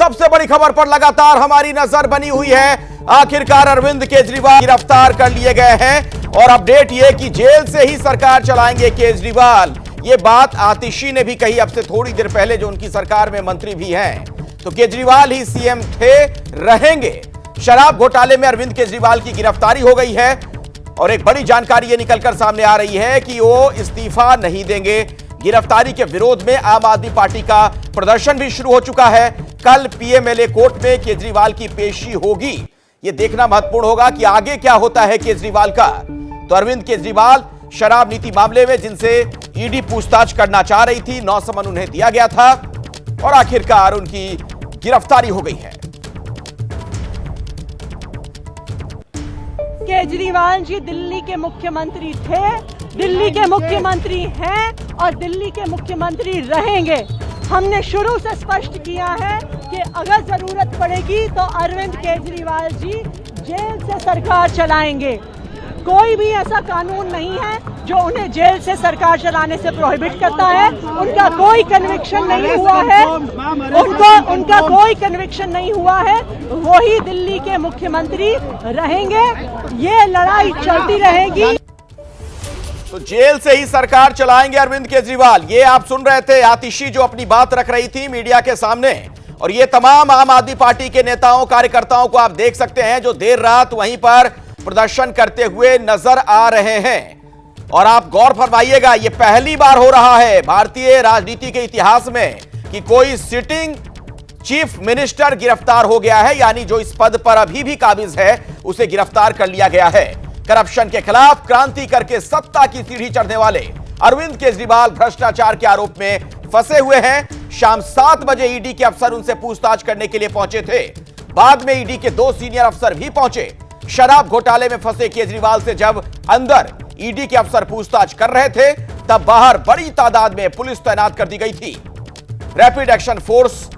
सबसे बड़ी खबर पर लगातार हमारी नजर बनी हुई है। आखिरकार अरविंद केजरीवाल गिरफ्तार कर लिए गए हैं और अपडेट यह कि जेल से ही सरकार चलाएंगे केजरीवाल। ये बात आतिशी ने भी कही अब से थोड़ी देर पहले, जो उनकी सरकार में मंत्री भी हैं। तो केजरीवाल ही सीएम थे, रहेंगे। शराब घोटाले में अरविंद केजरीवाल की गिरफ्तारी हो गई है और एक बड़ी जानकारी ये निकलकर सामने आ रही है कि वो इस्तीफा नहीं देंगे। गिरफ्तारी के विरोध में आम आदमी पार्टी का प्रदर्शन भी शुरू हो चुका है। कल पीएमएलए कोर्ट में केजरीवाल की पेशी होगी। यह देखना महत्वपूर्ण होगा कि आगे क्या होता है केजरीवाल का। तो अरविंद केजरीवाल शराब नीति मामले में जिनसे ईडी पूछताछ करना चाह रही थी, 9 समन उन्हें दिया गया था और आखिरकार उनकी गिरफ्तारी हो गई है। केजरीवाल जी दिल्ली के मुख्यमंत्री थे, दिल्ली के मुख्यमंत्री हैं और दिल्ली के मुख्यमंत्री रहेंगे। हमने शुरू से स्पष्ट किया है कि अगर जरूरत पड़ेगी तो अरविंद केजरीवाल जी जेल से सरकार चलाएंगे। कोई भी ऐसा कानून नहीं है जो उन्हें जेल से सरकार चलाने से प्रोहिबिट करता है। उनका कोई कन्विक्शन नहीं हुआ है, उनका कोई कन्विक्शन नहीं हुआ है। वही दिल्ली के मुख्यमंत्री रहेंगे। ये लड़ाई चलती रहेगी। तो जेल से ही सरकार चलाएंगे अरविंद केजरीवाल। ये आप सुन रहे थे आतिशी जो अपनी बात रख रही थी मीडिया के सामने। और ये तमाम आम आदमी पार्टी के नेताओं कार्यकर्ताओं को आप देख सकते हैं जो देर रात वहीं पर प्रदर्शन करते हुए नजर आ रहे हैं। और आप गौर फरमाइएगा, ये पहली बार हो रहा है भारतीय राजनीति के इतिहास में कि कोई सिटिंग चीफ मिनिस्टर गिरफ्तार हो गया है, यानी जो इस पद पर अभी भी काबिज है उसे गिरफ्तार कर लिया गया है। करप्शन के खिलाफ क्रांति करके सत्ता की सीढ़ी चढ़ने वाले अरविंद केजरीवाल भ्रष्टाचार के आरोप में फंसे हुए हैं। शाम 7 बजे ईडी के अफसर उनसे पूछताछ करने के लिए पहुंचे थे। बाद में ईडी के 2 सीनियर अफसर भी पहुंचे। शराब घोटाले में फंसे केजरीवाल से जब अंदर ईडी के अफसर पूछताछ कर रहे थे, तब बाहर बड़ी तादाद में पुलिस तैनात कर दी गई थी। रैपिड एक्शन फोर्स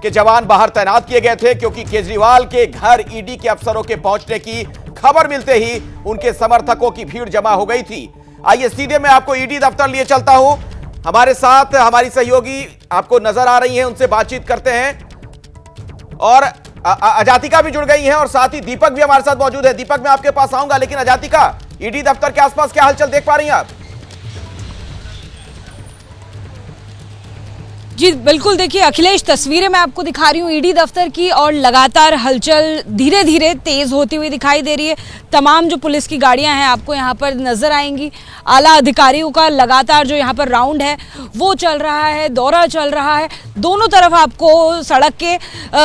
के जवान बाहर तैनात किए गए थे क्योंकि केजरीवाल के घर ईडी के अफसरों के पहुंचने की खबर मिलते ही उनके समर्थकों की भीड़ जमा हो गई थी। आइए सीधे मैं आपको ईडी दफ्तर लिए चलता हूं। हमारे साथ हमारी सहयोगी आपको नजर आ रही हैं, उनसे बातचीत करते हैं। और अजातिका भी जुड़ गई हैं और साथ ही दीपक भी हमारे साथ मौजूद है। दीपक, मैं आपके पास आऊंगा, लेकिन अजातिका, ईडी दफ्तर के आसपास क्या हलचल देख पा रही हैं आप? जी बिल्कुल, देखिए अखिलेश, तस्वीरें मैं आपको दिखा रही हूँ ईडी दफ्तर की और लगातार हलचल धीरे धीरे तेज होती हुई दिखाई दे रही है। तमाम जो पुलिस की गाड़ियां हैं आपको यहाँ पर नजर आएंगी। आला अधिकारियों का लगातार जो यहाँ पर राउंड है वो चल रहा है, दौरा चल रहा है। दोनों तरफ आपको सड़क के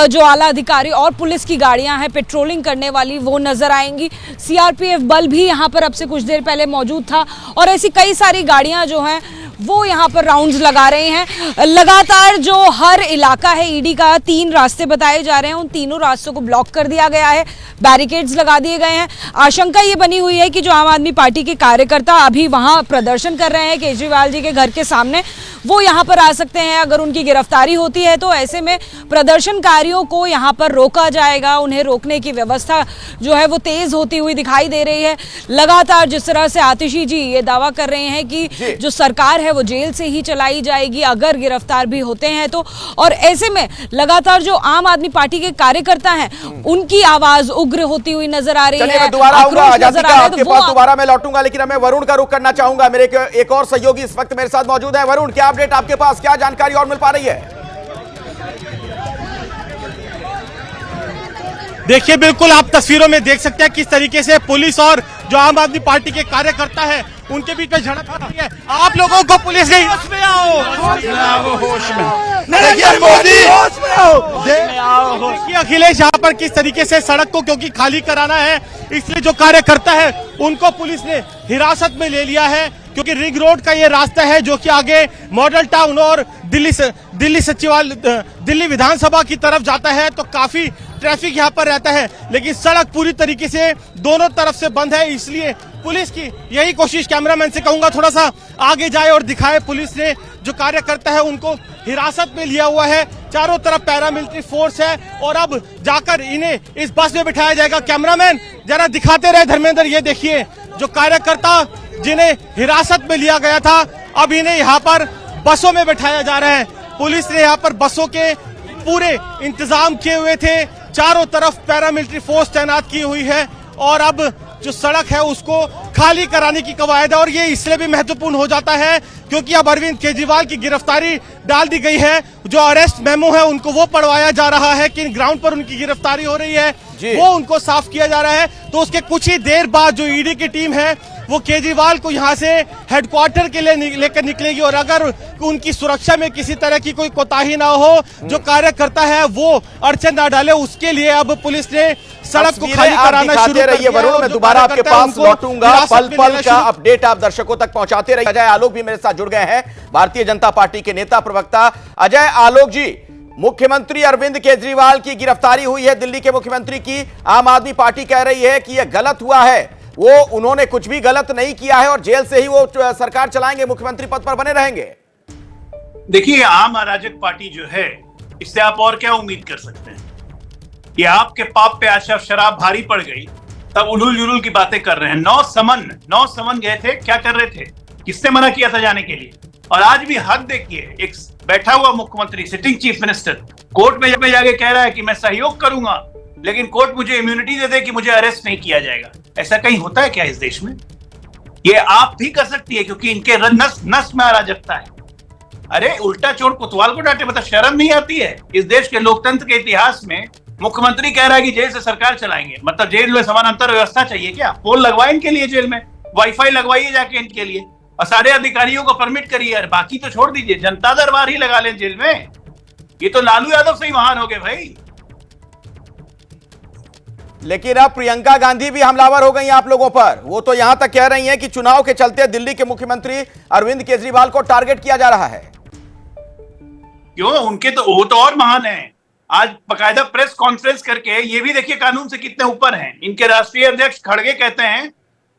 जो आला अधिकारी और पुलिस की गाड़ियां हैं पेट्रोलिंग करने वाली वो नजर आएंगी। सीआरपीएफ बल भी यहाँ पर अब से कुछ देर पहले मौजूद था और ऐसी कई सारी गाड़ियां जो हैं वो यहाँ पर राउंड्स लगा रहे हैं। लगातार जो हर इलाका है ईडी का, 3 रास्ते बताए जा रहे हैं, उन तीनों रास्तों को ब्लॉक कर दिया गया है, बैरिकेड्स लगा दिए गए हैं। आशंका ये बनी हुई है कि जो आम आदमी पार्टी के कार्यकर्ता अभी वहां प्रदर्शन कर रहे हैं केजरीवाल जी के घर के सामने, वो यहाँ पर आ सकते हैं। अगर उनकी गिरफ्तारी होती है तो ऐसे में प्रदर्शनकारियों को यहाँ पर रोका जाएगा। उन्हें रोकने की व्यवस्था जो है वो तेज होती हुई दिखाई दे रही है। लगातार जिस तरह से आतिशी जी ये दावा कर रहे हैं कि जो सरकार है वो जेल से ही चलाई जाएगी अगर गिरफ्तार भी होते हैं तो, और ऐसे में लगातार जो आम आदमी पार्टी के कार्यकर्ता हैं उनकी आवाज उग्र होती हुई नजर आ रही है। मैं दोबारा आऊंगा अजातिका, आपके पास दोबारा मैं लौटूंगा, लेकिन मैं वरुण का रुख करना चाहूंगा। मेरे एक और सहयोगी इस वक्त मेरे साथ मौजूद है। वरुण, क्या अपडेट आपके पास, क्या जानकारी और मिल पा रही है? देखिए बिल्कुल आप तस्वीरों में देख सकते हैं किस तरीके से पुलिस और जो आम आदमी पार्टी के कार्यकर्ता है उनके बीच में झड़प हो रही है। आप लोगों को पुलिस ने होश में आओ, होश में देखिए मोदी, होश में आओ, देखिए अखिलेश यहाँ पर किस तरीके से सड़क को क्योंकि खाली कराना है इसलिए जो कार्यकर्ता है उनको पुलिस ने हिरासत में ले लिया है। क्योंकि रिंग रोड का ये रास्ता है जो कि आगे मॉडल टाउन और दिल्ली विधानसभा की तरफ जाता है, तो काफी ट्रैफिक यहाँ पर रहता है। लेकिन सड़क पूरी तरीके से दोनों तरफ से बंद है, इसलिए पुलिस की यही कोशिश, कैमरामैन से कहूंगा थोड़ा सा आगे जाए और दिखाए। पुलिस ने जो कार्यकर्ता है उनको हिरासत में लिया हुआ है, चारों तरफ पैरामिलिट्री फोर्स है और अब जाकर इन्हें इस बस में बिठाया जाएगा। कैमरामैन जरा दिखाते रहे धर्मेंद्र, ये देखिए जो कार्यकर्ता जिन्हें हिरासत में लिया गया था अब इन्हें यहाँ पर बसों में बिठाया जा रहा है। पुलिस ने यहाँ पर बसों के पूरे इंतजाम किए हुए थे, चारों तरफ पैरामिलिट्री फोर्स तैनात की हुई है और अब जो सड़क है उसको खाली कराने की कवायद है। और ये इसलिए भी महत्वपूर्ण हो जाता है क्योंकि अब अरविंद केजरीवाल की गिरफ्तारी डाल दी गई है। जो अरेस्ट मेमो है उनको वो पढ़वाया जा रहा है कि ग्राउंड पर उनकी गिरफ्तारी हो रही है, वो उनको साफ किया जा रहा है। तो उसके कुछ ही देर बाद जो ईडी की टीम है वो केजरीवाल को यहाँ से हेडक्वार्टर के लिए लेकर निकलेगी और अगर उनकी सुरक्षा में किसी तरह की कोई कोताही ना हो, जो कार्यकर्ता है वो अड़चन ना डाले, उसके लिए अब पुलिस ने सड़क को खाली कराना शुरू कर दिया। वरुण, मैं दोबारा आपके पास लौटूंगा। पल पल का अपडेट आप दर्शकों तक पहुंचाते रहिए। अजय आलोक भी मेरे साथ जुड़ गए हैं, भारतीय जनता पार्टी के नेता प्रवक्ता। अजय आलोक जी, मुख्यमंत्री अरविंद केजरीवाल की गिरफ्तारी हुई है, दिल्ली के मुख्यमंत्री की। आम आदमी पार्टी कह रही है कि यह गलत हुआ है, वो उन्होंने कुछ भी गलत नहीं किया है और जेल से ही वो सरकार चलाएंगे, मुख्यमंत्री पद पर बने रहेंगे। देखिए, आम अराजक पार्टी जो है, इससे आप और क्या उम्मीद कर सकते हैं? ये आपके पाप पे आज शराब भारी पड़ गई तब उलूल जुलूल की बातें कर रहे हैं। 9 समन गए थे, क्या कर रहे थे? किसने मना किया था जाने के लिए? और आज भी हद देखिए, एक बैठा हुआ मुख्यमंत्री, सिटिंग चीफ मिनिस्टर, कोर्ट में जाके कह रहा है कि मैं सहयोग करूंगा लेकिन कोर्ट मुझे इम्यूनिटी दे दे कि मुझे अरेस्ट नहीं किया जाएगा। ऐसा कहीं होता है क्या इस देश में? ये आप भी कर सकती है क्योंकि इनके नस में अराजकता है। अरे उल्टा चोर कोतवाल को डांटे, मतलब शर्म नहीं आती है? इस देश के लोकतंत्र के इतिहास में मुख्यमंत्री कह रहा है कि जेल से सरकार चलाएंगे, मतलब जेल में समानांतर व्यवस्था चाहिए क्या? पोल लगवाए इनके लिए जेल में, वाईफाई लगवाइए जाके इनके लिए और सारे अधिकारियों को परमिट करिए। बाकी तो छोड़ दीजिए, जनता दरबार ही लगा लें जेल में। ये तो लालू यादव से ही महान हो गए भाई। लेकिन अब प्रियंका गांधी भी हमलावर हो गई आप लोगों पर। वो तो यहां तक कह रही हैं कि चुनाव के चलते दिल्ली के मुख्यमंत्री अरविंद केजरीवाल को टारगेट किया जा रहा है। क्यों? उनके तो वो तो और महान है। आज बकायदा प्रेस कॉन्फ्रेंस करके, ये भी देखिए कानून से कितने ऊपर हैं। इनके राष्ट्रीय अध्यक्ष खड़गे कहते हैं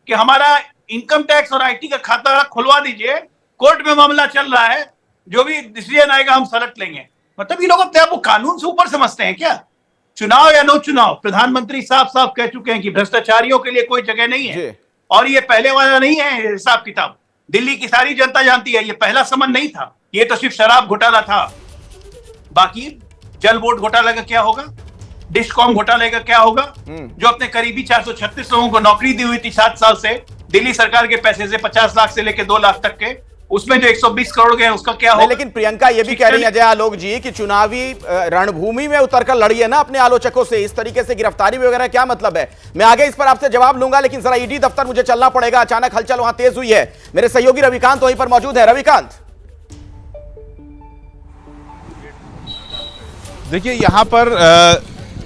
कि हमारा इनकम टैक्स और आईटी का खाता खुलवा दीजिए, कोर्ट में मामला चल रहा है, जो भी डिसीजन आएगा हम सलट लेंगे। मतलब ये लोग अपने आप को कानून से ऊपर समझते हैं क्या? चुनाव या नो चुनाव, प्रधानमंत्री साफ साफ कह चुके हैं कि भ्रष्टाचारियों के लिए कोई जगह नहीं है। और ये पहले वाला नहीं है हिसाब किताब, दिल्ली की सारी जनता जानती है। ये पहला समन नहीं था, ये तो सिर्फ शराब घोटाला था। बाकी जल बोर्ड घोटाले का क्या होगा, डिस्कॉम घोटाले का क्या होगा, जो अपने करीबी 436 लोगों को नौकरी दी हुई थी 7 साल से, दिल्ली सरकार के पैसे से 50 लाख से लेकर 2 लाख तक के, उसमें जो 120 करोड़ गए उसका क्या होगा? लेकिन प्रियंका ये भी कह रही है अजय आलोक जी कि चुनावी रणभूमि में उतरकर लड़िए ना अपने आलोचकों से। इस तरीके से गिरफ्तारी वगैरह क्या मतलब है? मैं आगे इस पर आपसे जवाब लूंगा, लेकिन जरा ईडी दफ्तर मुझे चलना पड़ेगा। अचानक हलचल वहां तेज हुई है। मेरे सहयोगी रविकांत वहीं पर मौजूद है। रविकांत, देखिए यहाँ पर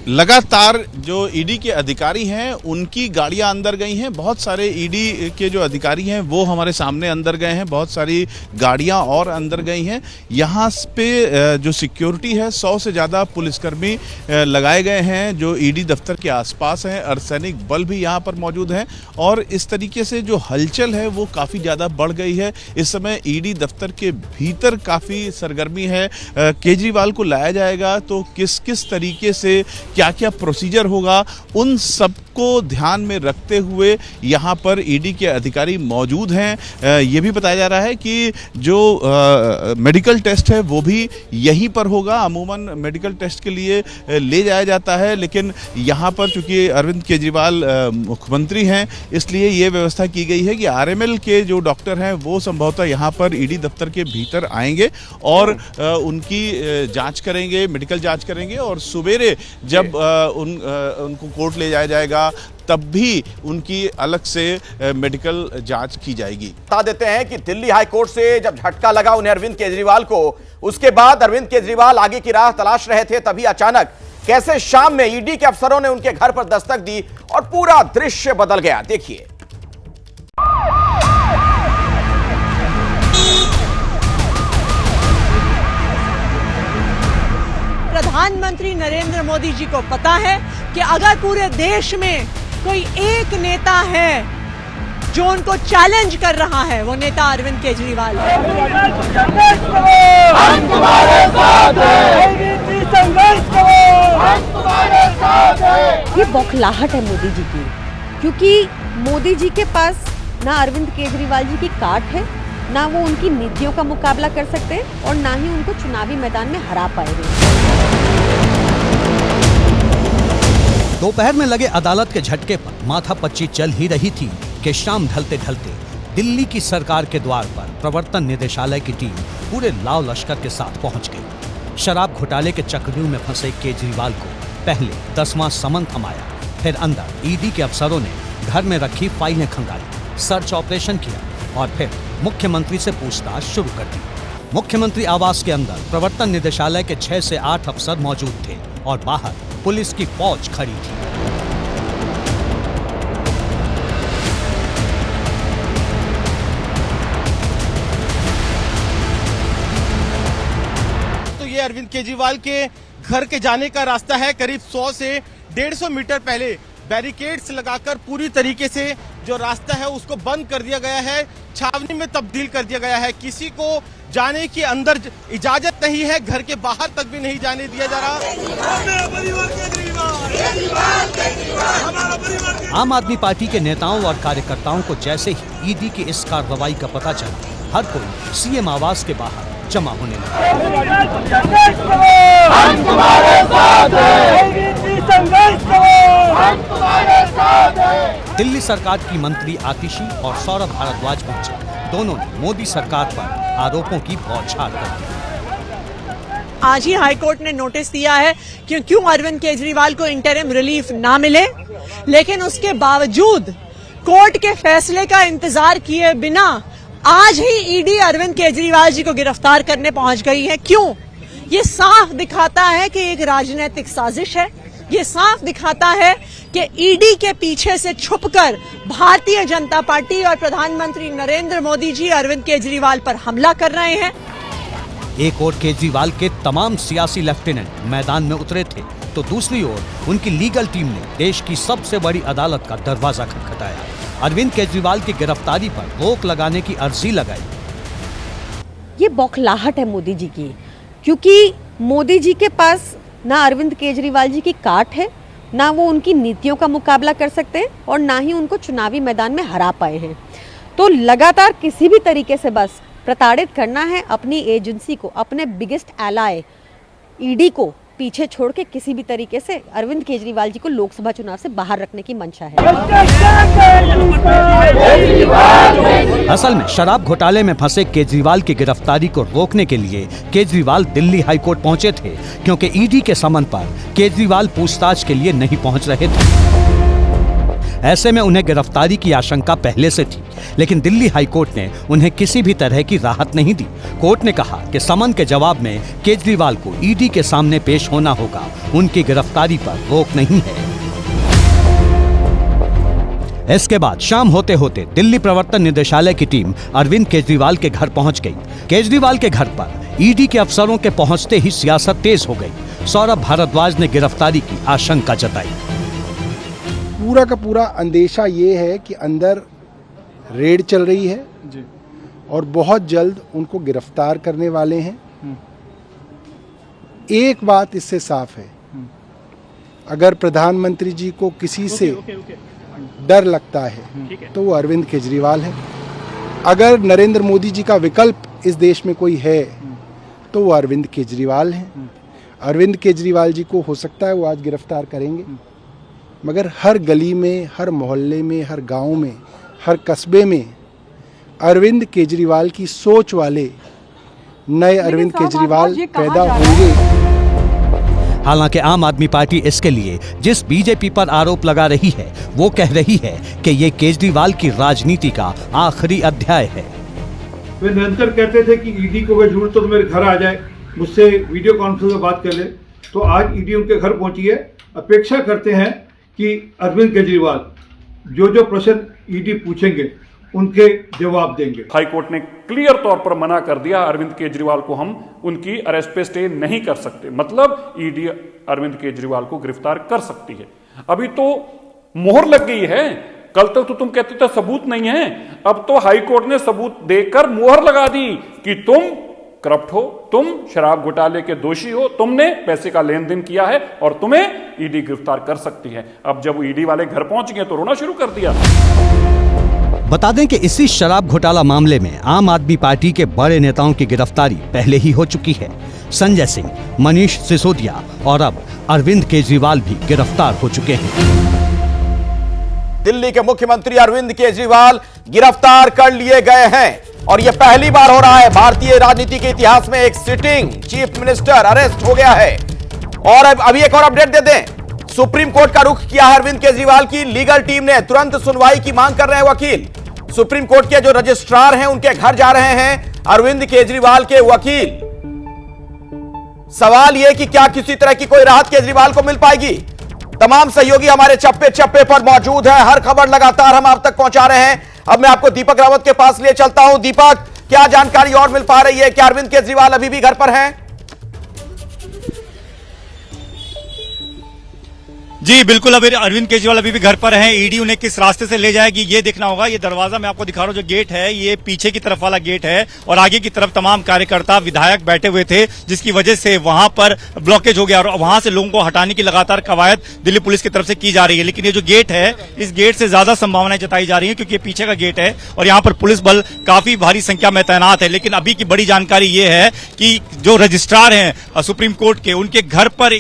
लगातार जो ईडी के अधिकारी हैं उनकी गाड़ियां अंदर गई हैं। बहुत सारे ईडी के जो अधिकारी हैं वो हमारे सामने अंदर गए हैं, बहुत सारी गाड़ियां और अंदर गई हैं। यहाँ पे जो सिक्योरिटी है 100 से ज़्यादा पुलिसकर्मी लगाए गए हैं जो ईडी दफ्तर के आसपास हैं। अर्धसैनिक बल भी यहाँ पर मौजूद हैं और इस तरीके से जो हलचल है वो काफ़ी ज़्यादा बढ़ गई है। इस समय ईडी दफ्तर के भीतर काफ़ी सरगर्मी है। केजरीवाल को लाया जाएगा तो किस किस तरीके से क्या क्या प्रोसीजर होगा, उन सब को ध्यान में रखते हुए यहाँ पर ईडी के अधिकारी मौजूद हैं। ये भी बताया जा रहा है कि जो मेडिकल टेस्ट है वो भी यहीं पर होगा। अमूमन मेडिकल टेस्ट के लिए ले जाया जाता है, लेकिन यहाँ पर चूंकि अरविंद केजरीवाल मुख्यमंत्री हैं इसलिए ये व्यवस्था की गई है कि आरएमएल के जो डॉक्टर हैं वो संभवतः यहाँ पर ईडी दफ्तर के भीतर आएंगे और उनकी जांच करेंगे, मेडिकल जांच करेंगे और सवेरे जब उनको कोर्ट ले जाया जाएगा तब भी उनकी अलग से मेडिकल जांच की जाएगी। बता देते हैं कि दिल्ली हाई कोर्ट से जब झटका लगा उन्हें अरविंद केजरीवाल को, उसके बाद अरविंद केजरीवाल आगे की राह तलाश रहे थे, तभी अचानक कैसे शाम में ईडी के अफसरों ने उनके घर पर दस्तक दी और पूरा दृश्य बदल गया। देखिए। प्रधानमंत्री नरेंद्र मोदी जी को पता है कि अगर पूरे देश में कोई एक नेता है जो उनको चैलेंज कर रहा है, वो नेता अरविंद केजरीवाल है। हम तुम्हारे साथ हैं। ये बौखलाहट है मोदी जी की, क्योंकि मोदी जी के पास ना अरविंद केजरीवाल जी की कार्ड है, ना वो उनकी नीतियों का मुकाबला कर सकते हैं और ना ही उनको चुनावी मैदान में हरा पाएंगे। दोपहर में लगे अदालत के झटके पर माथापच्ची चल ही रही थी कि शाम ढलते ढलते दिल्ली की सरकार के द्वार पर प्रवर्तन निदेशालय की टीम पूरे लाव लश्कर के साथ पहुंच गई। शराब घोटाले के चक्रव्यूह में फंसे केजरीवाल को पहले 10वां समन थमाया, फिर अंदर ईडी के अफसरों ने घर में रखी फाइलें खंगाली, सर्च ऑपरेशन किया और फिर मुख्यमंत्री से पूछताछ शुरू कर दी। मुख्यमंत्री आवास के अंदर प्रवर्तन निदेशालय के 6 से 8 अफसर मौजूद थे और बाहर पुलिस की फौज खड़ी थी। तो ये अरविंद केजरीवाल के घर के जाने का रास्ता है। करीब 100 से 150 मीटर पहले बैरिकेड्स लगाकर पूरी तरीके से जो रास्ता है उसको बंद कर दिया गया है, छावनी में तब्दील कर दिया गया है। किसी को जाने की अंदर इजाजत नहीं है, घर के बाहर तक भी नहीं जाने दिया जा रहा। आम आदमी पार्टी के नेताओं और कार्यकर्ताओं को जैसे ही ईडी की इस कार्रवाई का पता चला, हर कोई सीएम आवास के बाहर जमा होने लगा। दिल्ली सरकार की मंत्री आतिशी और सौरभ भारद्वाज पहुंचे। दोनों ने मोदी सरकार पर आरोपों की बौछार कर दी। आज ही हाईकोर्ट ने नोटिस दिया है कि क्यों अरविंद केजरीवाल को इंटरिम रिलीफ ना मिले, लेकिन उसके बावजूद कोर्ट के फैसले का इंतजार किए बिना आज ही ईडी अरविंद केजरीवाल जी को गिरफ्तार करने पहुंच गई है। क्यों? ये साफ दिखाता है कि एक राजनीतिक साजिश है। ये साफ दिखाता है कि ईडी के पीछे से छुपकर भारतीय जनता पार्टी और प्रधानमंत्री नरेंद्र मोदी जी अरविंद केजरीवाल पर हमला कर रहे हैं। एक ओर केजरीवाल के तमाम सियासी लेफ्टिनेंट मैदान में उतरे थे, तो दूसरी ओर उनकी लीगल टीम ने देश की सबसे बड़ी अदालत का दरवाजा खटखटाया। अरविंद केजरीवाल की गिरफ्तारी पर रोक लगाने की अर्जी लगाई। ये बौखलाहट है मोदी जी की, क्योंकि मोदी जी के पास ना अरविंद केजरीवाल जी की काट है, ना वो उनकी नीतियों का मुकाबला कर सकते हैं और ना ही उनको चुनावी मैदान में हरा पाए हैं। तो लगातार किसी भी तरीके से बस प्रताड़ित करना है अपनी एजेंसी को, अपने बिगेस्ट एलाय ईडी को पीछे छोड़ के किसी भी तरीके से अरविंद केजरीवाल जी को लोकसभा चुनाव से बाहर रखने की मंशा है। असल में शराब घोटाले में फंसे केजरीवाल की गिरफ्तारी को रोकने के लिए केजरीवाल दिल्ली हाईकोर्ट पहुंचे थे, क्योंकि ईडी के समन पर केजरीवाल पूछताछ के लिए नहीं पहुंच रहे थे। ऐसे में उन्हें गिरफ्तारी की आशंका पहले से थी, लेकिन दिल्ली हाईकोर्ट ने उन्हें किसी भी तरह की राहत नहीं दी। कोर्ट ने कहा कि समन के जवाब में केजरीवाल को ईडी के सामने पेश होना होगा, उनकी गिरफ्तारी पर रोक नहीं है। इसके बाद शाम होते होते दिल्ली प्रवर्तन निदेशालय की टीम अरविंद केजरीवाल के घर पहुंच गई। केजरीवाल के घर पर ईडी के अफसरों के पहुंचते ही सियासत तेज हो गई। सौरभ भारद्वाज ने गिरफ्तारी की आशंका जताई। पूरा का पूरा अंदेशा ये है कि अंदर रेड चल रही है जी, और बहुत जल्द उनको गिरफ्तार करने वाले हैं। एक बात इससे साफ है, अगर प्रधानमंत्री जी को किसी से डर लगता है तो वो अरविंद केजरीवाल है। अगर नरेंद्र मोदी जी का विकल्प इस देश में कोई है तो वो अरविंद केजरीवाल है। अरविंद केजरीवाल जी को हो सकता है वो आज गिरफ्तार करेंगे, मगर हर गली में, हर मोहल्ले में, हर गांव में, हर कस्बे में अरविंद केजरीवाल की सोच वाले नए अरविंद केजरीवाल पैदा होंगे। हालांकि आम आदमी पार्टी इसके लिए जिस बीजेपी पर आरोप लगा रही है, वो कह रही है कि ये केजरीवाल की राजनीति का आखिरी अध्याय है। वे निरंतर कहते थे कि ईडी को अगर जरूरत हो तो मेरे घर आ जाए, मुझसे वीडियो कॉन्फ्रेंस में बात कर ले। तो आज ईडी उनके घर पहुंची है। अपेक्षा करते हैं कि अरविंद केजरीवाल जो प्रश्न ईडी पूछेंगे उनके जवाब देंगे। हाई कोर्ट ने क्लियर तौर पर मना कर दिया, अरविंद केजरीवाल को हम उनकी अरेस्ट पे स्टे नहीं कर सकते। मतलब ईडी अरविंद केजरीवाल को गिरफ्तार कर सकती है। अभी तो मोहर लग गई है। कल तक तो तुम कहते थे सबूत नहीं है, अब तो हाई कोर्ट ने सबूत देकर मोहर लगा दी कि तुम करप्ट हो, तुम शराब घोटाले के दोषी हो, तुमने पैसे का लेन देन किया है और तुम्हें ईडी गिरफ्तार कर सकती है। अब जब ईडी वाले घर पहुंच गए तो रोना शुरू कर दिया। बता दें कि इसी शराब घोटाला मामले में आम आदमी पार्टी के बड़े नेताओं की गिरफ्तारी पहले ही हो चुकी है। संजय सिंह, मनीष सिसोदिया और अब अरविंद केजरीवाल भी गिरफ्तार हो चुके हैं। दिल्ली के मुख्यमंत्री अरविंद केजरीवाल गिरफ्तार कर लिए गए हैं और यह पहली बार हो रहा है भारतीय राजनीति के इतिहास में एक सिटिंग चीफ मिनिस्टर अरेस्ट हो गया है। और अभी एक और अपडेट दे दें, सुप्रीम कोर्ट का रुख किया है अरविंद केजरीवाल की लीगल टीम ने। तुरंत सुनवाई की मांग कर रहे हैं वकील। सुप्रीम कोर्ट के जो रजिस्ट्रार हैं उनके घर जा रहे हैं अरविंद केजरीवाल के वकील। सवाल यह कि क्या किसी तरह की कोई राहत केजरीवाल को मिल पाएगी। तमाम सहयोगी हमारे चप्पे चप्पे पर मौजूद हैं, हर खबर लगातार हम आप तक पहुंचा रहे हैं। अब मैं आपको दीपक रावत के पास ले चलता हूं। दीपक, क्या जानकारी और मिल पा रही है? क्या अरविंद केजरीवाल अभी भी घर पर हैं? जी बिल्कुल, अभी अरविंद केजरीवाल अभी भी घर पर हैं। ईडी उन्हें किस रास्ते से ले जाएगी ये देखना होगा। ये दरवाजा मैं आपको दिखा रहा हूं, जो गेट है ये पीछे की तरफ वाला गेट है और आगे की तरफ तमाम कार्यकर्ता विधायक बैठे हुए थे, जिसकी वजह से वहां पर ब्लॉकेज हो गया और वहां से लोगों को हटाने की लगातार कवायद दिल्ली पुलिस की तरफ से की जा रही है। लेकिन ये जो गेट है, इस गेट से ज्यादा संभावनाएं जताई जा रही है क्योंकि ये पीछे का गेट है और यहाँ पर पुलिस बल काफी भारी संख्या में तैनात है। लेकिन अभी की बड़ी जानकारी ये है कि जो रजिस्ट्रार हैं सुप्रीम कोर्ट के, उनके घर पर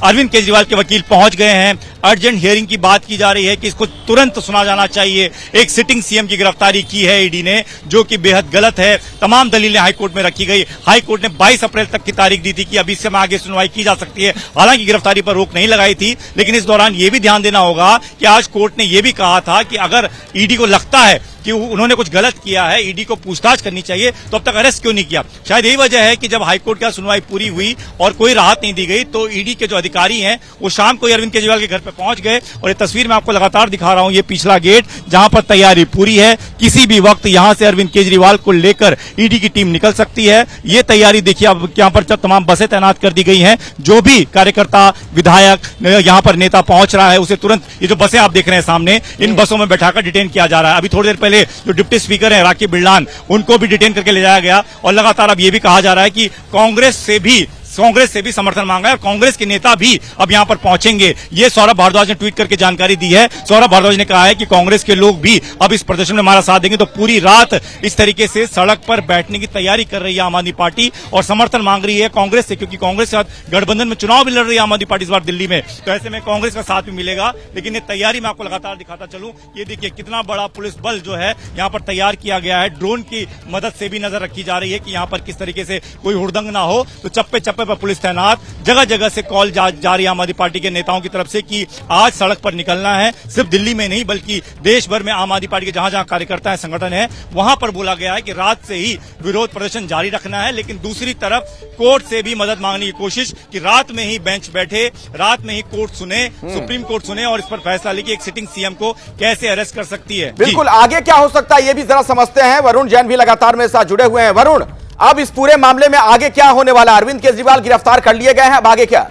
अरविंद केजरीवाल के वकील पहुंच गए हैं। अर्जेंट हियरिंग की बात की जा रही है कि इसको तुरंत सुना जाना चाहिए। एक सिटिंग सीएम की गिरफ्तारी की है ईडी ने, जो कि बेहद गलत है। तमाम दलीलें हाईकोर्ट में रखी गई। हाईकोर्ट ने 22 अप्रैल तक की तारीख दी थी कि अभी इससे आगे सुनवाई की जा सकती है। हालांकि गिरफ्तारी पर रोक नहीं लगाई थी, लेकिन इस दौरान यह भी ध्यान देना होगा कि आज कोर्ट ने यह भी कहा था कि अगर ईडी को लगता है कि उन्होंने कुछ गलत किया है, ईडी को पूछताछ करनी चाहिए, तो अब तक अरेस्ट क्यों नहीं किया। शायद यही वजह है कि जब हाईकोर्ट की सुनवाई पूरी हुई और कोई राहत नहीं दी गई, तो ईडी के जो अधिकारी हैं वो शाम को अरविंद केजरीवाल के घर पर पहुंच गए। और ये तस्वीर मैं आपको लगातार दिखा रहा हूं, ये पिछला गेट जहां पर तैयारी पूरी है। किसी भी वक्त यहां से अरविंद केजरीवाल को लेकर ईडी की टीम निकल सकती है। ये तैयारी देखिए, अब यहां पर तमाम बसें तैनात कर दी गई हैं। जो भी कार्यकर्ता, विधायक, यहां पर नेता पहुंच रहा है, उसे तुरंत, ये जो बसें आप देख रहे हैं सामने, इन बसों में बैठाकर डिटेन किया जा रहा है। अभी थोड़ी देर पहले जो डिप्टी स्पीकर है राखी बिरलान, उनको भी डिटेन करके ले जाया गया और लगातार अब यह भी कहा जा रहा है कि कांग्रेस से भी समर्थन मांगा है और कांग्रेस के नेता भी अब यहां पर पहुंचेंगे। ये सौरभ भारद्वाज ने ट्वीट करके जानकारी दी है। सौरभ भारद्वाज ने कहा है कि कांग्रेस के लोग भी अब इस प्रदर्शन में हमारा साथ देंगे। तो पूरी रात इस तरीके से सड़क पर बैठने की तैयारी कर रही है आम आदमी पार्टी और समर्थन मांग रही है कांग्रेस से, क्योंकि कांग्रेस के साथ गठबंधन में चुनाव भी लड़ रही है आम आदमी पार्टी इस बार दिल्ली में। तो ऐसे में कांग्रेस का साथ भी मिलेगा। लेकिन ये तैयारी मैं आपको लगातार दिखाता चलूं। ये देखिए कितना बड़ा पुलिस बल जो है यहाँ पर तैयार किया गया है। ड्रोन की मदद से भी नजर रखी जा रही है कि यहाँ पर किस तरीके से कोई हुड़दंग ना हो। तो चप्पे चप्पे पर पुलिस तैनात, जगह जगह से कॉल जा रही है आम आदमी पार्टी के नेताओं की तरफ से कि आज सड़क पर निकलना है। सिर्फ दिल्ली में नहीं बल्कि देश भर में आम आदमी पार्टी के जहां जहां कार्यकर्ता है, संगठन है, वहां पर बोला गया है कि रात से ही विरोध प्रदर्शन जारी रखना है। लेकिन दूसरी तरफ कोर्ट से भी मदद मांगने की कोशिश कि रात में ही बेंच बैठे, रात में ही कोर्ट सुने, सुप्रीम कोर्ट सुने और इस पर फैसला ले कि एक सिटिंग सीएम को कैसे अरेस्ट कर सकती है। बिल्कुल, आगे क्या हो सकता है ये भी जरा समझते हैं। वरुण जैन भी लगातार मेरे साथ जुड़े हुए हैं। वरुण, अब इस पूरे मामले में आगे क्या होने वाला? अरविंद केजरीवाल गिरफ्तार कर लिए गए हैं, अब आगे क्या?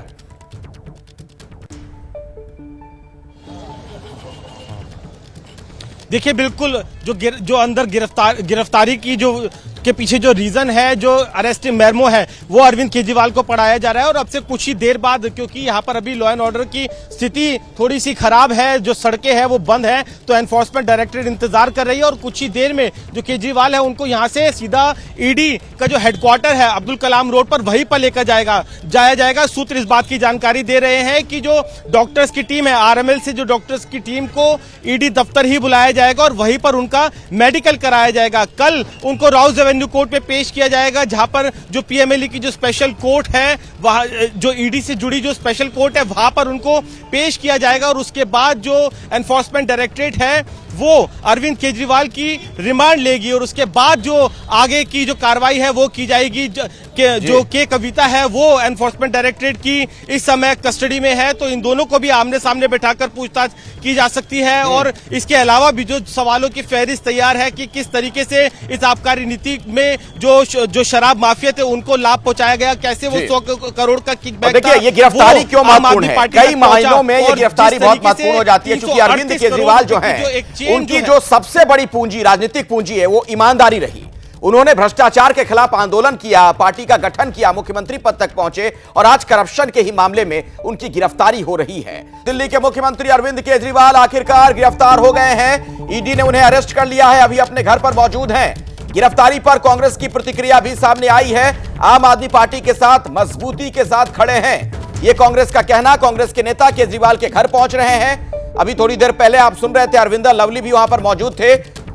देखिए बिल्कुल, जो अंदर गिरफ्तारी की जो के पीछे जो रीजन है, जो अरेस्ट मेमो है, वो अरविंद केजरीवाल को पढ़ाया जा रहा है। और अब से कुछ ही देर बाद, क्योंकि यहाँ पर अभी लॉ एंड ऑर्डर की स्थिति थोड़ी सी खराब है, जो सड़कें हैं वो बंद है, तो एनफोर्समेंट डायरेक्टरेट इंतजार कर रही है और कुछ ही देर में जो केजरीवाल है उनको यहाँ से सीधा ईडी का जो हेडक्वार्टर है अब्दुल कलाम रोड पर, वहीं पर लेकर जाया जाएगा। सूत्र इस बात की जानकारी दे रहे हैं कि जो डॉक्टर्स की टीम है, आरएमएल से जो डॉक्टर्स की टीम को ईडी दफ्तर ही बुलाया जाएगा और वहीं पर उनका मेडिकल कराया जाएगा। कल उनको राउज एवेन्यू कोर्ट पे पेश किया जाएगा, जहां पर जो पीएमएलए की जो स्पेशल कोर्ट है, वहां जो ईडी से जुड़ी जो स्पेशल कोर्ट है, वहां पर उनको पेश किया जाएगा। और उसके बाद जो एनफोर्समेंट डायरेक्टरेट है वो अरविंद केजरीवाल की रिमांड लेगी और उसके बाद जो आगे की जो कार्रवाई है वो की जाएगी। जो के कविता है वो एनफोर्समेंट डायरेक्टरेट की इस समय कस्टडी में है, तो इन दोनों को भी आमने सामने बैठाकर पूछताछ की जा सकती है। और इसके अलावा भी जो सवालों की फहरिस्त तैयार है कि किस तरीके से इस आबकारी नीति में जो शराब माफिया थे उनको लाभ पहुंचाया गया, कैसे वो 100 करोड़ का किकबैक। देखिए ये गिरफ्तारी क्यों महत्वपूर्ण है? कई महीनों में ये गिरफ्तारी बहुत महत्वपूर्ण हो जाती है, क्योंकि अरविंद केजरीवाल जो है, उनकी जो सबसे बड़ी पूंजी, राजनीतिक पूंजी है, वो ईमानदारी रही। उन्होंने भ्रष्टाचार के खिलाफ आंदोलन किया, पार्टी का गठन किया, मुख्यमंत्री पद तक पहुंचे और आज करप्शन के ही मामले में उनकी गिरफ्तारी हो रही है। दिल्ली के मुख्यमंत्री अरविंद केजरीवाल आखिरकार गिरफ्तार हो गए हैं। ईडी ने उन्हें अरेस्ट कर लिया है, अभी अपने घर पर मौजूद हैं। गिरफ्तारी पर कांग्रेस की प्रतिक्रिया भी सामने आई है। आम आदमी पार्टी के साथ मजबूती के साथ खड़े हैं, यह कांग्रेस का कहना। कांग्रेस के नेता केजरीवाल के घर पहुंच रहे हैं। अभी थोड़ी देर पहले आप सुन रहे थे अरविंदर लवली भी वहां पर मौजूद थे,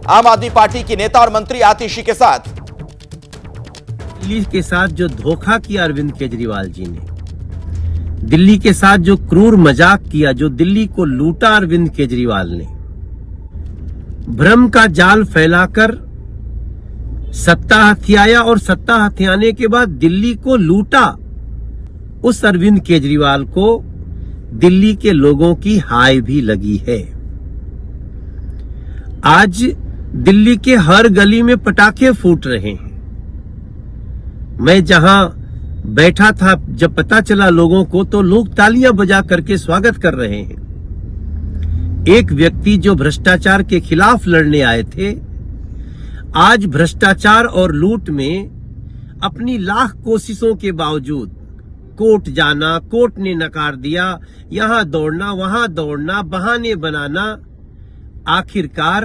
आम आदमी पार्टी की नेता और मंत्री आतिशी के साथ। दिल्ली के साथ जो धोखा किया अरविंद केजरीवाल जी ने, दिल्ली के साथ जो क्रूर मजाक किया, जो दिल्ली को लूटा अरविंद केजरीवाल ने, भ्रम का जाल फैलाकर सत्ता हथियाया और सत्ता हथियाने के बाद दिल्ली को लूटा, उस अरविंद केजरीवाल को दिल्ली के लोगों की हाय भी लगी है। आज दिल्ली के हर गली में पटाखे फूट रहे हैं। मैं जहां बैठा था, जब पता चला लोगों को, तो लोग तालियां बजा करके स्वागत कर रहे हैं। एक व्यक्ति जो भ्रष्टाचार के खिलाफ लड़ने आए थे, आज भ्रष्टाचार और लूट में अपनी लाख कोशिशों के बावजूद कोर्ट जाना, कोर्ट ने नकार दिया, यहां दौड़ना, वहां दौड़ना, बहाने बनाना, आखिरकार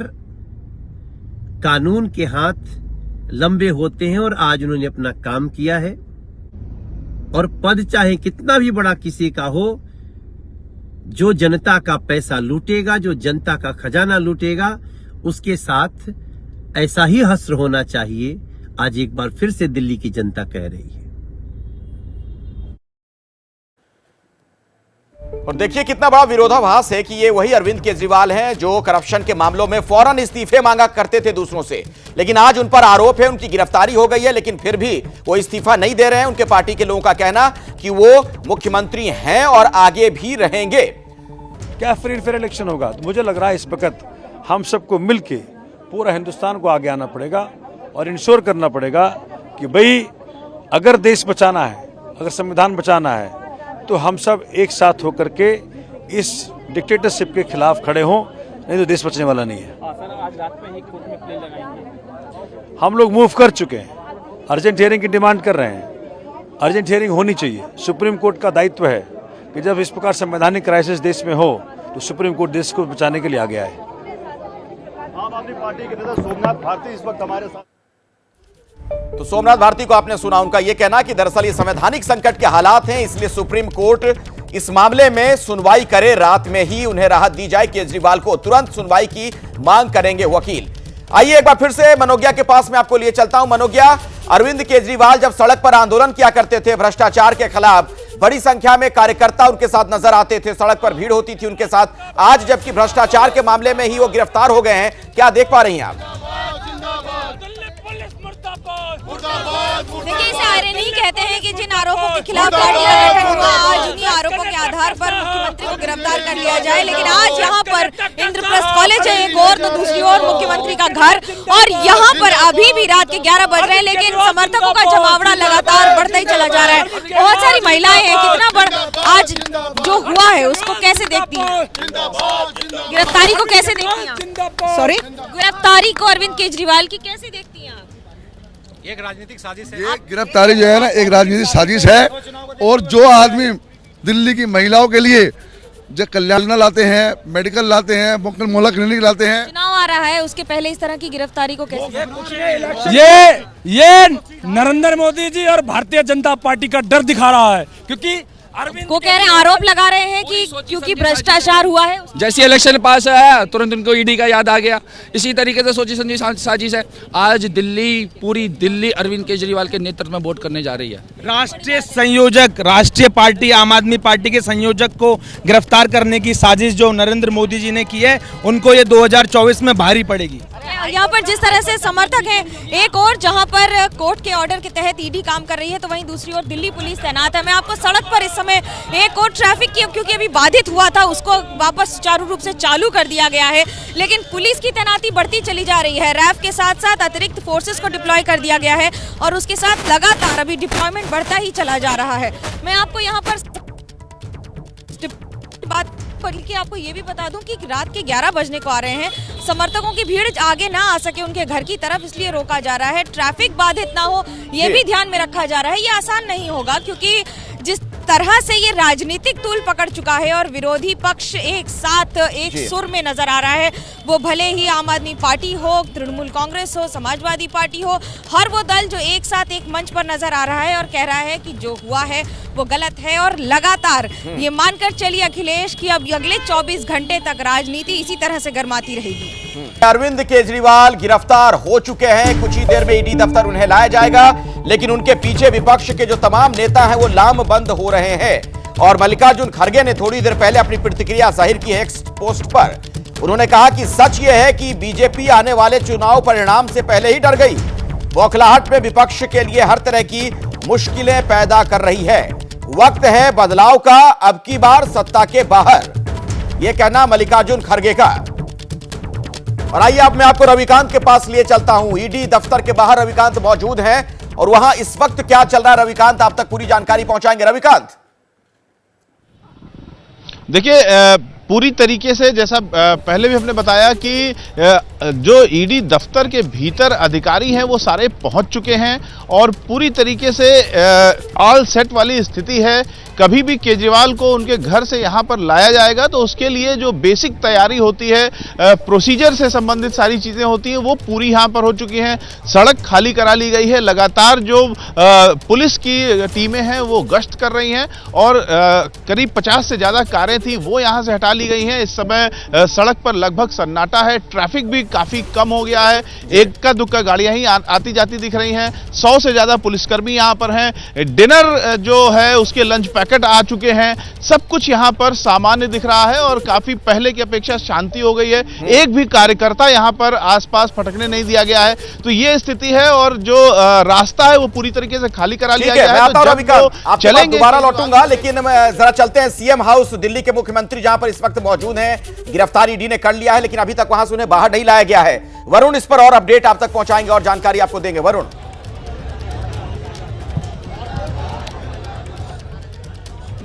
कानून के हाथ लंबे होते हैं और आज उन्होंने अपना काम किया है। और पद चाहे कितना भी बड़ा किसी का हो, जो जनता का पैसा लूटेगा, जो जनता का खजाना लूटेगा, उसके साथ ऐसा ही हश्र होना चाहिए। आज एक बार फिर से दिल्ली की जनता कह रही है। और देखिए कितना बड़ा विरोधाभास है कि ये वही अरविंद केजरीवाल हैं जो करप्शन के मामलों में फौरन इस्तीफे मांगा करते थे दूसरों से, लेकिन आज उन पर आरोप है, उनकी गिरफ्तारी हो गई है, लेकिन फिर भी वो इस्तीफा नहीं दे रहे हैं। उनके पार्टी के लोगों का कहना कि वो मुख्यमंत्री हैं और आगे भी रहेंगे। क्या फ्री एंड फेयर इलेक्शन होगा? तो मुझे लग रहा है इस वक्त हम सबको मिलके पूरा हिंदुस्तान को आगे आना पड़ेगा और इंश्योर करना पड़ेगा कि भाई अगर देश बचाना है, अगर संविधान बचाना है, तो हम सब एक साथ होकर के इस डिक्टेटरशिप के खिलाफ खड़े हों, नहीं तो देश बचने वाला नहीं है। आज रात में ही कोर्ट में प्लेन लगाएंगे। हम लोग मूव कर चुके हैं, अर्जेंट हियरिंग की डिमांड कर रहे हैं। अर्जेंट हियरिंग होनी चाहिए। सुप्रीम कोर्ट का दायित्व है कि जब इस प्रकार संवैधानिक क्राइसिस देश में हो तो सुप्रीम कोर्ट देश को बचाने के लिए आगे आए। आम आदमी पार्टी के नेता सोमनाथ भारती इस वक्त हमारे साथ। तो सोमनाथ भारती को आपने सुना, उनका यह कहना कि दरअसल ये संवैधानिक संकट के हालात हैं, इसलिए सुप्रीम कोर्ट इस मामले में सुनवाई करे, रात में ही उन्हें राहत दी जाए। केजरीवाल को तुरंत सुनवाई की मांग करेंगे वकील। आइए एक बार फिर से मनोज्ञा के पास में आपको लिए चलता हूं। मनोज्ञा, अरविंद केजरीवाल जब सड़क पर आंदोलन किया करते थे भ्रष्टाचार के खिलाफ, बड़ी संख्या में कार्यकर्ता उनके साथ नजर आते थे, सड़क पर भीड़ होती थी उनके साथ। आज जबकि भ्रष्टाचार के मामले में ही वो गिरफ्तार हो गए हैं, क्या देख पा रही हैं आप? देखिए, इसे आयरनी कहते हैं कि जिन आरोपों के खिलाफ पार्टी का गठन हुआ, आज उन्हीं आरोपों के आधार पर मुख्यमंत्री को गिरफ्तार कर लिया जाए। लेकिन आज यहाँ पर इंद्रप्रस्थ कॉलेज है एक और, तो दूसरी ओर मुख्यमंत्री का घर, और यहाँ पर अभी भी रात के 11 बज रहे हैं, लेकिन समर्थकों का जमावड़ा लगातार बढ़ता ही चला जा रहा है। बहुत सारी महिलाएं हैं। कितना बड़ा आज जो हुआ है उसको कैसे देखती हैं? गिरफ्तारी को कैसे देखती हैं? सॉरी, गिरफ्तारी को अरविंद केजरीवाल की कैसे देखती हैं आप? एक राजनीतिक साजिश है। ये गिरफ्तारी जो है ना, एक राजनीतिक साजिश है। और जो आदमी दिल्ली की महिलाओं के लिए जो कल्याण लाते हैं, मेडिकल लाते हैं, मोहल्ला क्लिनिक लाते हैं, चुनाव आ रहा है, उसके पहले इस तरह की गिरफ्तारी को कैसे? ये नरेंद्र मोदी जी और भारतीय जनता पार्टी का डर दिखा रहा है, क्योंकि को कह रहे हैं, आरोप लगा रहे हैं कि क्योंकि भ्रष्टाचार हुआ है। जैसे इलेक्शन पास है तुरंत उनको ईडी का याद आ गया। इसी तरीके से सोची समझी साजिश है। आज दिल्ली, पूरी दिल्ली अरविंद केजरीवाल के नेतृत्व में वोट करने जा रही है। राष्ट्रीय संयोजक, राष्ट्रीय पार्टी आम आदमी पार्टी के संयोजक को गिरफ्तार करने की साजिश जो नरेंद्र मोदी जी ने की है, उनको ये 2024 में भारी पड़ेगी। यहाँ पर जिस तरह से समर्थक हैं, एक और जहाँ पर कोर्ट के ऑर्डर के तहत ईडी काम कर रही है, तो वहीं दूसरी ओर दिल्ली पुलिस तैनात है। मैं आपको सड़क पर इस समय एक और ट्रैफिक की, क्योंकि अभी बाधित हुआ था, उसको वापस सुचारू रूप से चालू कर दिया गया है, लेकिन पुलिस की तैनाती बढ़ती चली जा रही है। रैफ के साथ साथ अतिरिक्त फोर्सेस को डिप्लॉय कर दिया गया है और उसके साथ लगातार अभी डिप्लॉयमेंट बढ़ता ही चला जा रहा है। मैं आपको यहाँ पर बात कि आपको ये भी बता दूं कि रात के 11 बजने को आ रहे हैं, समर्थकों की भीड़ आगे ना आ सके उनके घर की तरफ, इसलिए रोका जा रहा है। ट्रैफिक बाधित ना हो ये भी ध्यान में रखा जा रहा है। ये आसान नहीं होगा क्योंकि जिस तरह से ये राजनीतिक तूल पकड़ चुका है और विरोधी पक्ष एक साथ एक सुर में नजर आ रहा है, वो भले ही आम आदमी पार्टी हो, तृणमूल कांग्रेस हो, समाजवादी पार्टी हो, हर वो दल जो एक साथ एक मंच पर नजर आ रहा है और कह रहा है कि जो हुआ है वो गलत है। और लगातार ये मानकर चलिए अखिलेश कि अब अगले 24 घंटे तक राजनीति इसी तरह से गर्माती रहेगी। अरविंद केजरीवाल गिरफ्तार हो चुके हैं, कुछ ही देर में ईडी दफ्तर उन्हें लाया जाएगा, लेकिन उनके पीछे विपक्ष के जो तमाम नेता हैं वो लामबंद हो रहे हैं। और मल्लिकार्जुन खड़गे ने थोड़ी देर पहले अपनी प्रतिक्रिया जाहिर की है एक्स पोस्ट पर। उन्होंने कहा कि सच यह है कि बीजेपी आने वाले चुनाव परिणाम से पहले ही डर गई। बौखलाहट में विपक्ष के लिए हर तरह की मुश्किलें पैदा कर रही है। वक्त है बदलाव का, अब की बार सत्ता के बाहर, यह कहना मल्लिकार्जुन खड़गे का। और आइए अब मैं आपको रविकांत के पास लिए चलता हूं। ईडी दफ्तर के बाहर रविकांत मौजूद हैं और वहां इस वक्त क्या चल रहा है, रविकांत आप तक पूरी जानकारी पहुंचाएंगे। रविकांत, देखिए पूरी तरीके से जैसा पहले भी हमने बताया कि जो ईडी दफ्तर के भीतर अधिकारी हैं वो सारे पहुंच चुके हैं और पूरी तरीके से ऑल सेट वाली स्थिति है। कभी भी केजरीवाल को उनके घर से यहां पर लाया जाएगा तो उसके लिए जो बेसिक तैयारी होती है, प्रोसीजर से संबंधित सारी चीजें होती हैं, वो पूरी यहां पर हो चुकी हैं। सड़क खाली करा ली गई है, लगातार जो पुलिस की टीमें हैं वो गश्त कर रही हैं और करीब 50 से ज्यादा कारें थी वो यहां से हटा ली गई हैं। इस समय सड़क पर लगभग सन्नाटा है, ट्रैफिक भी काफी कम हो गया है, एक्का दुक्का गाड़ियां ही आती जाती दिख रही हैं। 100 से ज्यादा पुलिसकर्मी यहां पर हैं। डिनर जो है उसके लंच पैकेट आ चुके हैं। सब कुछ यहां पर सामान्य दिख रहा है और काफी पहले की अपेक्षा शांति हो गई है। एक भी कार्यकर्ता यहां पर आसपास फटकने नहीं दिया गया है। तो ये स्थिति है और जो रास्ता है वो पूरी तरीके से खाली करा लिया गया है। तो चलेंगे, दोबारा लौटूंगा, लेकिन जरा चलते हैं सीएम हाउस, दिल्ली के मुख्यमंत्री जहां पर इस वक्त मौजूद हैं। गिरफ्तारी ईडी ने कर लिया है लेकिन अभी तक वहां से उन्हें बाहर नहीं लाया गया है। वरुण इस पर और अपडेट आप तक पहुंचाएंगे और जानकारी आपको देंगे। वरुण,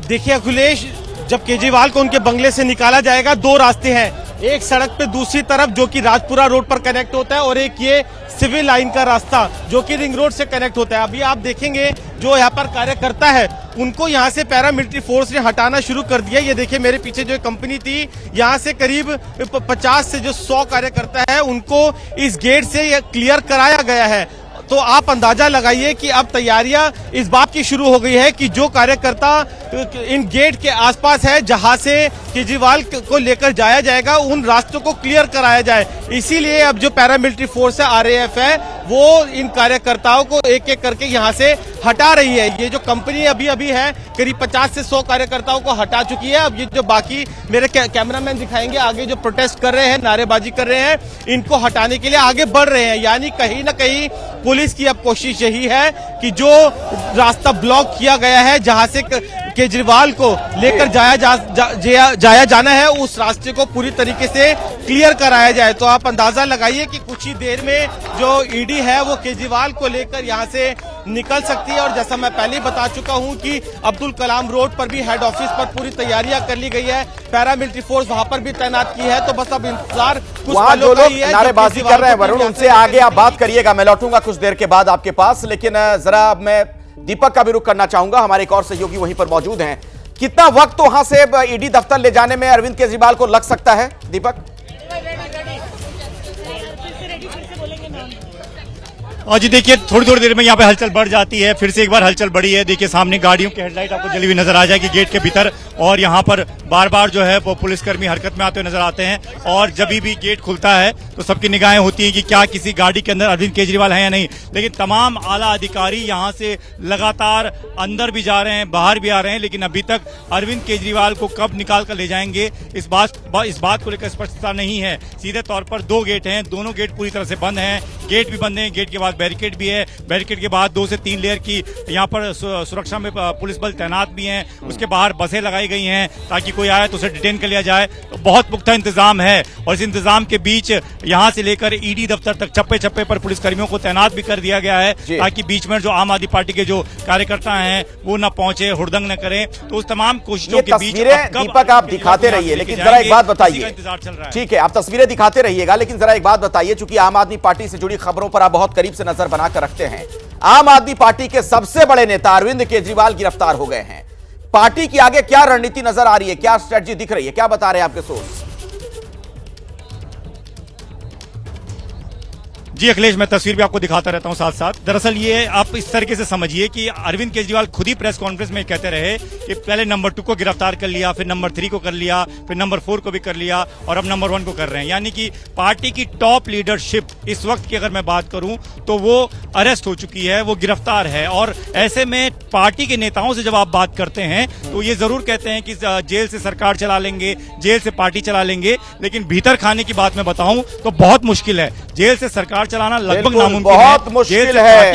देखिए अखिलेश, जब केजरीवाल को उनके बंगले से निकाला जाएगा, दो रास्ते हैं, एक सड़क पे दूसरी तरफ जो कि राजपुरा रोड पर कनेक्ट होता है और एक ये सिविल लाइन का रास्ता जो कि रिंग रोड से कनेक्ट होता है। अभी आप देखेंगे जो यहाँ पर कार्यकर्ता है उनको यहाँ से पैरामिलिट्री फोर्स ने हटाना शुरू कर दिया। ये देखिए मेरे पीछे जो कंपनी थी, यहाँ से करीब 50 से जो 100 कार्यकर्ता है उनको इस गेट से क्लियर कराया गया है। तो आप अंदाजा लगाइए कि अब तैयारियां इस बात की शुरू हो गई है कि जो कार्यकर्ता इन गेट के आसपास है जहां से केजरीवाल को लेकर जाया जाएगा उन रास्तों को क्लियर कराया जाए। इसीलिए अब जो पैरामिलिट्री फोर्स है, आरएएफ है, वो इन कार्यकर्ताओं को एक एक करके यहां से हटा रही है। ये जो कंपनी अभी है करीब 50 से 100 कार्यकर्ताओं को हटा चुकी है। अब ये जो बाकी मेरे कैमरामैन दिखाएंगे आगे जो प्रोटेस्ट कर रहे हैं, नारेबाजी कर रहे हैं, इनको हटाने के लिए आगे बढ़ रहे हैं। यानी कहीं ना कहीं पुलिस की अब कोशिश यही है कि जो रास्ता ब्लॉक किया गया है जहां से केजरीवाल को लेकर जाया जाना है उस रास्ते को पूरी तरीके से क्लियर कराया जाए। तो आप अंदाजा लगाइए कि कुछ ही देर में जो ईडी है वो केजरीवाल को लेकर यहां से निकल सकती है। और जैसा मैं पहले ही बता चुका हूं कि अब्दुल कलाम रोड पर भी हेड ऑफिस पर पूरी तैयारियां कर ली गई है, पैरामिलिट्री फोर्स वहां पर भी तैनात की है। तो बस अब इंतजार कुछ वहां जो लोग नारेबाजी कर रहे हैं वरुण, उनसे आगे आप बात करिएगा, मैं लौटूंगा कुछ देर के बाद आपके पास। लेकिन जरा मैं दीपक का भी रुख करना चाहूंगा, हमारे एक और सहयोगी वहीं पर मौजूद हैं। कितना वक्त वहां से ईडी दफ्तर ले जाने में अरविंद केजरीवाल को लग सकता है दीपक? और जी देखिए थोड़ी देर में यहाँ पे हलचल बढ़ जाती है, फिर से एक बार हलचल बढ़ी है। देखिए सामने गाड़ियों की हेडलाइट आपको जली हुई नजर आ जाएगी गेट के भीतर और यहाँ पर बार बार जो है वो पुलिसकर्मी हरकत में आते हुए नजर आते हैं। और जब भी गेट खुलता है तो सबकी निगाहें होती हैं कि क्या किसी गाड़ी के अंदर अरविंद केजरीवाल है या नहीं। लेकिन तमाम आला अधिकारी यहाँ से लगातार अंदर भी जा रहे हैं, बाहर भी आ रहे हैं, लेकिन अभी तक अरविंद केजरीवाल को कब निकाल कर ले जाएंगे इस बात को लेकर स्पष्टता नहीं है। सीधे तौर पर 2 गेट हैं, दोनों गेट पूरी तरह से बंद हैं, गेट भी बंद है, गेट के बाद बैरिकेड भी है, बैरिकेड के बाद 2 से 3 लेयर की यहाँ पर सुरक्षा में पुलिस बल तैनात भी हैं। उसके बाहर बसें लगाई लगाई गई हैं ताकि कोई आए तो उसे डिटेन कर लिया जाए। तो बहुत पुख्ता इंतजाम है और इस इंतजाम के बीच यहाँ से लेकर ईडी दफ्तर तक चप्पे चप्पे पर पुलिसकर्मियों को तैनात भी कर दिया गया है ताकि बीच में जो आम आदमी पार्टी के जो कार्यकर्ता हैं वो न पहुंचे, हुड़दंग न करें। तो उस तमाम कोशिशों के बीच दीपक आप दिखाते रहिए, लेकिन जरा एक बात बताइए। ठीक है, आप तस्वीरें दिखाते रहिएगा, लेकिन जरा एक बात बताइए, चूंकि आम आदमी पार्टी से जुड़ी खबरों पर आप बहुत करीब से नजर बनाकर रखते हैं। आम आदमी पार्टी के सबसे बड़े नेता अरविंद केजरीवाल गिरफ्तार हो गए हैं। पार्टी की आगे क्या रणनीति नजर आ रही है, क्या स्ट्रेटजी दिख रही है, क्या बता रहे हैं आपके सोर्स? जी अखिलेश, मैं तस्वीर भी आपको दिखाता रहता हूं साथ साथ। दरअसल ये आप इस तरीके से समझिए कि अरविंद केजरीवाल खुद ही प्रेस कॉन्फ्रेंस में कहते रहे कि पहले नंबर 2 को गिरफ्तार कर लिया, फिर नंबर 3 को कर लिया, फिर नंबर 4 को भी कर लिया और अब नंबर 1 को कर रहे हैं। यानी कि पार्टी की टॉप लीडरशिप इस वक्त की अगर मैं बात करूं तो वो अरेस्ट हो चुकी है, वो गिरफ्तार है। और ऐसे में पार्टी के नेताओं से जब आप बात करते हैं तो ये जरूर कहते हैं कि जेल से सरकार चला लेंगे, जेल से पार्टी चला लेंगे, लेकिन भीतर खाने की बात मैं बताऊं तो बहुत मुश्किल है। जेल से सरकार चलाना लगभग नामुमकिन है। बहुत मुश्किल है।